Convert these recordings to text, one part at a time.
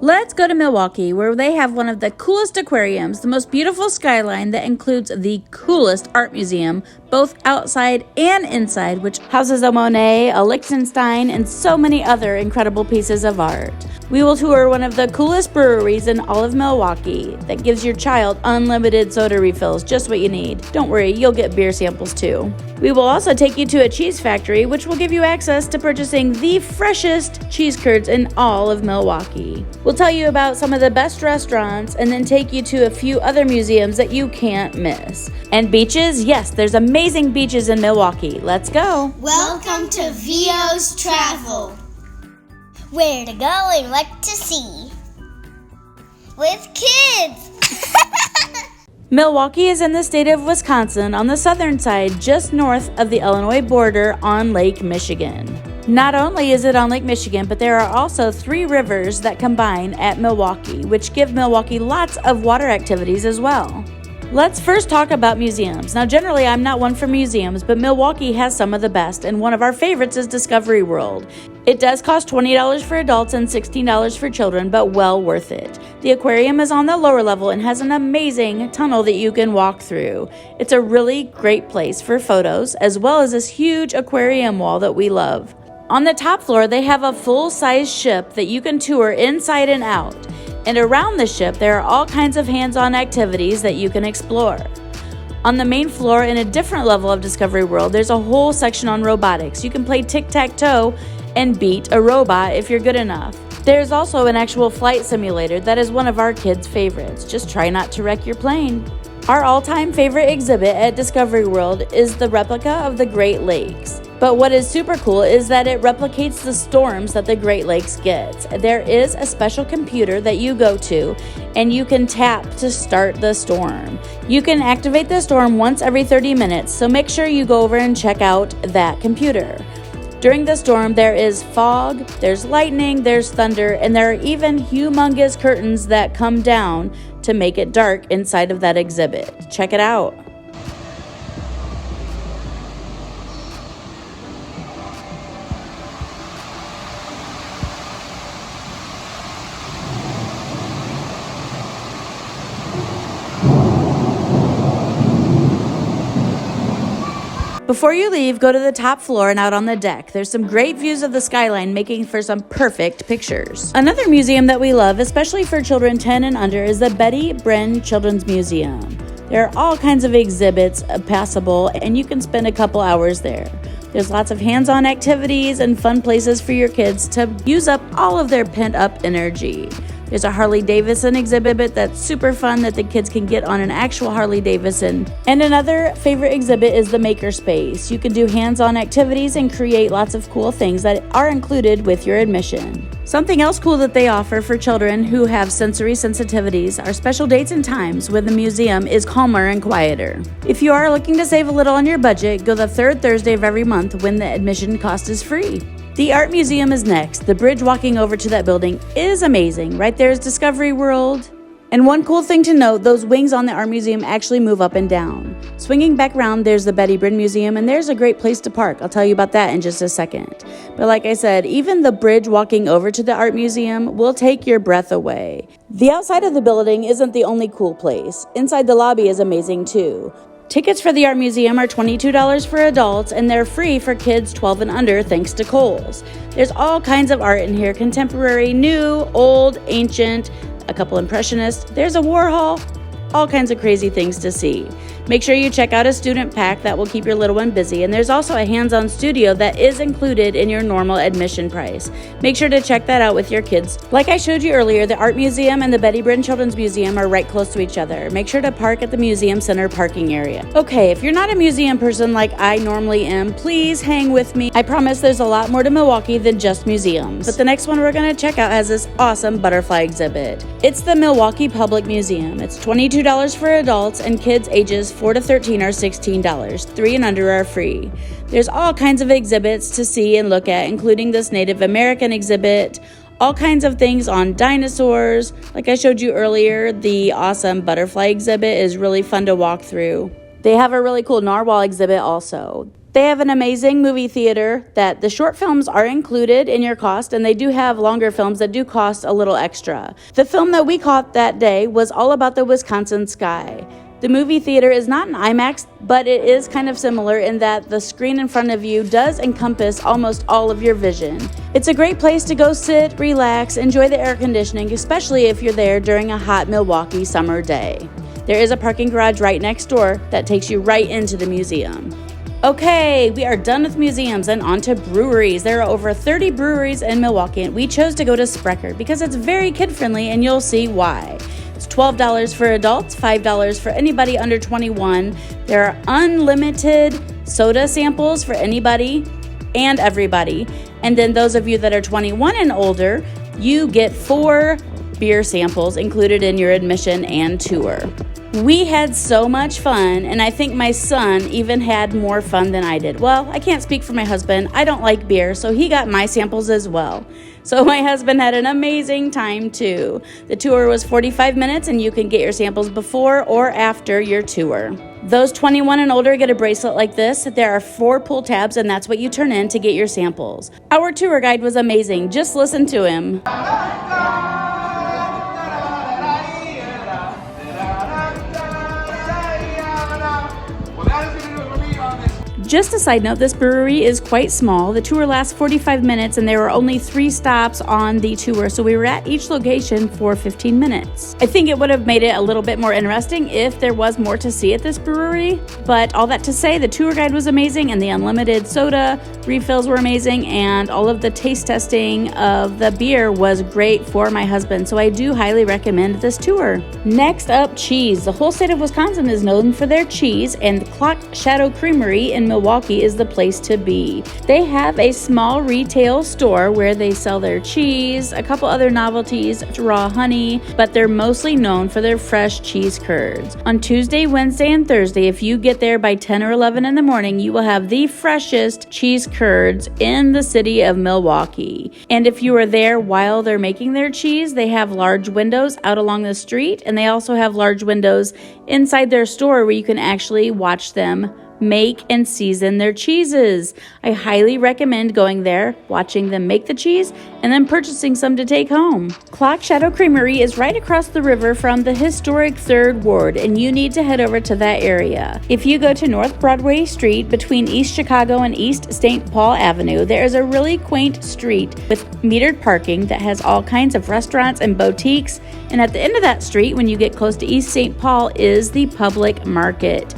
Let's go to Milwaukee, where they have one of the coolest aquariums, the most beautiful skyline that includes the coolest art museum, both outside and inside, which houses a Monet, a Lichtenstein, and so many other incredible pieces of art. We will tour one of the coolest breweries in all of Milwaukee that gives your child unlimited soda refills, just what you need. Don't worry, you'll get beer samples too. We will also take you to a cheese factory, which will give you access to purchasing the freshest cheese curds in all of Milwaukee. We'll tell you about some of the best restaurants and then take you to a few other museums that you can't miss. And beaches? Yes, there's amazing beaches in Milwaukee. Let's go. Welcome to VO's Travel. Where to go and what to see. With kids. Milwaukee is in the state of Wisconsin on the southern side, just north of the Illinois border on Lake Michigan. Not only is it on Lake Michigan, but there are also 3 rivers that combine at Milwaukee, which give Milwaukee lots of water activities as well. Let's first talk about museums. Now, generally, I'm not one for museums, but Milwaukee has some of the best, and one of our favorites is Discovery World. It does cost $20 for adults and $16 for children, but well worth it. The aquarium is on the lower level and has an amazing tunnel that you can walk through. It's a really great place for photos, as well as this huge aquarium wall that we love. On the top floor, they have a full-size ship that you can tour inside and out. And around the ship, there are all kinds of hands-on activities that you can explore. On the main floor, in a different level of Discovery World, there's a whole section on robotics. You can play tic-tac-toe and beat a robot if you're good enough. There's also an actual flight simulator that is one of our kids' favorites. Just try not to wreck your plane. Our all-time favorite exhibit at Discovery World is the replica of the Great Lakes. But what is super cool is that it replicates the storms that the Great Lakes gets. There is a special computer that you go to, and you can tap to start the storm. You can activate the storm once every 30 minutes, so make sure you go over and check out that computer. During the storm, there is fog, there's lightning, there's thunder, and there are even humongous curtains that come down to make it dark inside of that exhibit. Check it out. Before you leave, go to the top floor and out on the deck. There's some great views of the skyline, making for some perfect pictures. Another museum that we love, especially for children 10 and under, is the Brinn Children's Museum. There are all kinds of exhibits passable, and you can spend a couple hours there. There's lots of hands-on activities and fun places for your kids to use up all of their pent-up energy. There's a Harley Davidson exhibit that's super fun that the kids can get on an actual Harley Davidson. And another favorite exhibit is the Makerspace. You can do hands-on activities and create lots of cool things that are included with your admission. Something else cool that they offer for children who have sensory sensitivities are special dates and times when the museum is calmer and quieter. If you are looking to save a little on your budget, go the 3rd Thursday of every month when the admission cost is free. The Art Museum is next. The bridge walking over to that building is amazing. Right there is Discovery World. And one cool thing to note, those wings on the Art Museum actually move up and down. Swinging back around, there's the Brinn Museum, and there's a great place to park. I'll tell you about that in just a second. But like I said, even the bridge walking over to the Art Museum will take your breath away. The outside of the building isn't the only cool place. Inside the lobby is amazing too. Tickets for the Art Museum are $22 for adults, and they're free for kids 12 and under thanks to Kohl's. There's all kinds of art in here, contemporary, new, old, ancient, a couple impressionists. There's a Warhol, all kinds of crazy things to see. Make sure you check out a student pack that will keep your little one busy, and there's also a hands-on studio that is included in your normal admission price. Make sure to check that out with your kids. Like I showed you earlier, the Art Museum and the Brinn Children's Museum are right close to each other. Make sure to park at the museum center parking area. Okay, if you're not a museum person like I normally am, please hang with me. I promise there's a lot more to Milwaukee than just museums. But the next one we're going to check out has this awesome butterfly exhibit. It's the Milwaukee Public Museum. It's $22 for adults, and kids ages 4 to 13 are $16. 3 and under are free. There's all kinds of exhibits to see and look at, including this Native American exhibit, all kinds of things on dinosaurs. Like I showed you earlier, the awesome butterfly exhibit is really fun to walk through. They have a really cool narwhal exhibit also. They have an amazing movie theater that the short films are included in your cost, and they do have longer films that do cost a little extra. The film that we caught that day was all about the Wisconsin sky. The movie theater is not an IMAX, but it is kind of similar in that the screen in front of you does encompass almost all of your vision. It's a great place to go sit, relax, enjoy the air conditioning, especially if you're there during a hot Milwaukee summer day. There is a parking garage right next door that takes you right into the museum. Okay, we are done with museums and on to breweries. There are over 30 breweries in Milwaukee, and we chose to go to Sprecher because it's very kid-friendly, and you'll see why. It's $12 for adults, $5 for anybody under 21. There are unlimited soda samples for anybody and everybody. And then those of you that are 21 and older, you get 4 beer samples included in your admission and tour. We had so much fun, and I think my son even had more fun than I did. Well, I can't speak for my husband. I don't like beer, so he got my samples as well. So my husband had an amazing time too. The tour was 45 minutes, and you can get your samples before or after your tour. Those 21 and older get a bracelet like this. There are 4 pull tabs, and that's what you turn in to get your samples. Our tour guide was amazing. Just listen to him. Just a side note, this brewery is quite small. The tour lasts 45 minutes, and there were only 3 stops on the tour, so we were at each location for 15 minutes. I think it would have made it a little bit more interesting if there was more to see at this brewery, but all that to say, the tour guide was amazing, and the unlimited soda refills were amazing, and all of the taste testing of the beer was great for my husband, so I do highly recommend this tour. Next up, cheese. The whole state of Wisconsin is known for their cheese, and the Shadow Creamery in Milwaukee is the place to be. They have a small retail store where they sell their cheese, a couple other novelties, raw honey, but they're mostly known for their fresh cheese curds. On Tuesday, Wednesday, and Thursday, if you get there by 10 or 11 in the morning, you will have the freshest cheese curds in the city of Milwaukee. And if you are there while they're making their cheese, they have large windows out along the street, and they also have large windows inside their store where you can actually watch them make and season their cheeses. I highly recommend going there, watching them make the cheese, and then purchasing some to take home. Shadow Creamery is right across the river from the historic 3rd Ward, and you need to head over to that area. If you go to North Broadway Street between East Chicago and East St. Paul Avenue, there is a really quaint street with metered parking that has all kinds of restaurants and boutiques, and at the end of that street, when you get close to East St. Paul, is the Public Market.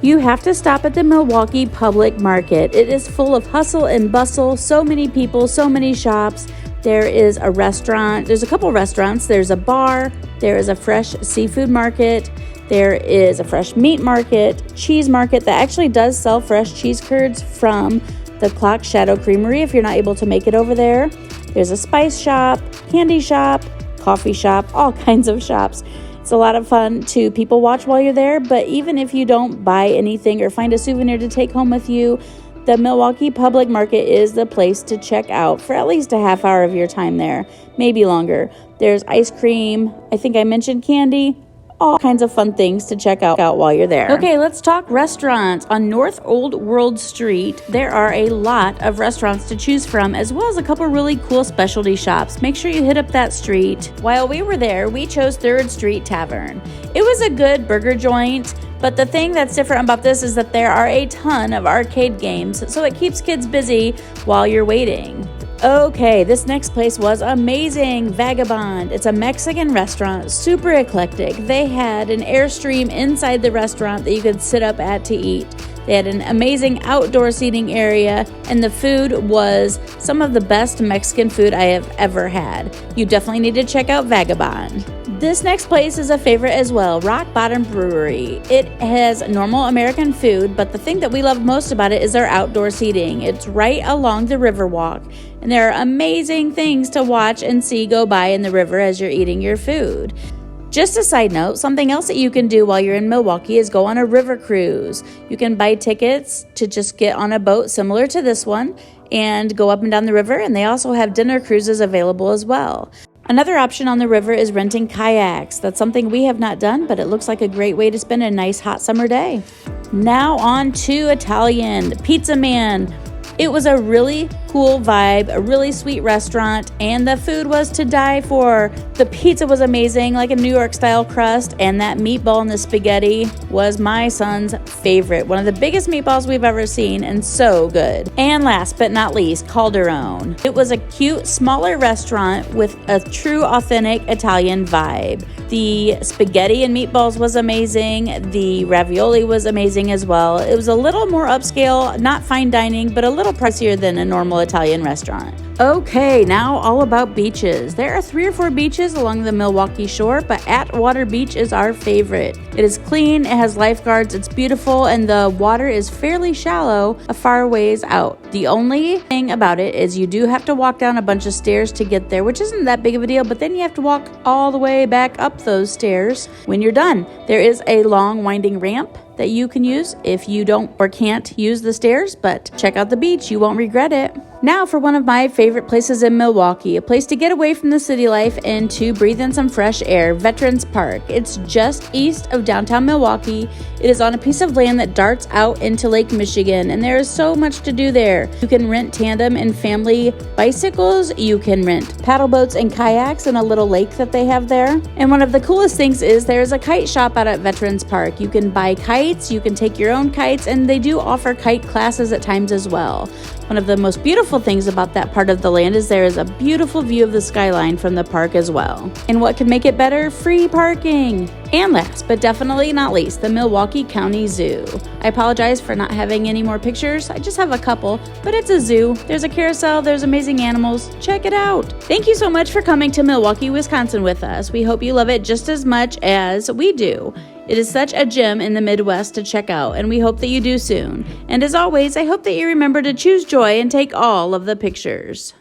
You have to stop at the Milwaukee Public Market. It is full of hustle and bustle, so many people, so many shops. There is a restaurant, there's a couple restaurants, there's a bar, there is a fresh seafood market, there is a fresh meat market, cheese market that actually does sell fresh cheese curds from the Shadow Creamery if you're not able to make it over there. There's a spice shop, candy shop, coffee shop, all kinds of shops. It's a lot of fun to people watch while you're there, but even if you don't buy anything or find a souvenir to take home with you, the Milwaukee Public Market is the place to check out for at least a half hour of your time there, maybe longer. There's ice cream, I think I mentioned candy, all kinds of fun things to check out while you're there. Okay, let's talk restaurants. On North Old World Street, there are a lot of restaurants to choose from, as well as a couple really cool specialty shops. Make sure you hit up that street. While we were there, we chose 3rd Street Tavern. It was a good burger joint, but the thing that's different about this is that there are a ton of arcade games, so it keeps kids busy while you're waiting. Okay, this next place was amazing. Vagabond. It's a Mexican restaurant, super eclectic. They had an Airstream inside the restaurant that you could sit up at to eat. They had an amazing outdoor seating area, and the food was some of the best Mexican food I have ever had. You definitely need to check out Vagabond. This next place is a favorite as well, Bottom Brewery. It has normal American food, but the thing that we love most about it is their outdoor seating. It's right along the Riverwalk, and there are amazing things to watch and see go by in the river as you're eating your food. Just a side note, something else that you can do while you're in Milwaukee is go on a river cruise. You can buy tickets to just get on a boat similar to this one and go up and down the river, and they also have dinner cruises available as well. Another option on the river is renting kayaks. That's something we have not done, but it looks like a great way to spend a nice hot summer day. Now on to Italian, Pizza Man. It was a really cool vibe, a really sweet restaurant, and the food was to die for. The pizza was amazing, like a New York style crust, and that meatball and the spaghetti was my son's favorite. One of the biggest meatballs we've ever seen, and so good. And last but not least, Calderone. It was a cute, smaller restaurant with a true, authentic Italian vibe. The spaghetti and meatballs was amazing. The ravioli was amazing as well. It was a little more upscale, not fine dining, but a little pricier than a normal Italian restaurant. Okay, now all about beaches. There are 3 or 4 beaches along the Milwaukee shore, but Atwater Beach is our favorite. It is clean, it has lifeguards, it's beautiful, and the water is fairly shallow a far ways out. The only thing about it is you do have to walk down a bunch of stairs to get there, which isn't that big of a deal, but then you have to walk all the way back up those stairs when you're done. There is a long winding ramp that you can use if you don't or can't use the stairs, but check out the beach, you won't regret it. Now for one of my favorite places in Milwaukee, a place to get away from the city life and to breathe in some fresh air, Veterans Park. It's just east of downtown Milwaukee. It is on a piece of land that darts out into Lake Michigan, and there is so much to do there. You can rent tandem and family bicycles, you can rent paddle boats and kayaks in a little lake that they have there. And one of the coolest things is there's a kite shop out at Veterans Park. You can buy kites, you can take your own kites, and they do offer kite classes at times as well. One of the most beautiful things about that part of the land is there is a beautiful view of the skyline from the park as well. And what could make it better? Free parking! And last, but definitely not least, the Milwaukee County Zoo. I apologize for not having any more pictures. I just have a couple, but it's a zoo. There's a carousel, there's amazing animals. Check it out. Thank you so much for coming to Milwaukee, Wisconsin with us. We hope you love it just as much as we do. It is such a gem in the Midwest to check out, and we hope that you do soon. And as always, I hope that you remember to choose joy and take all of the pictures.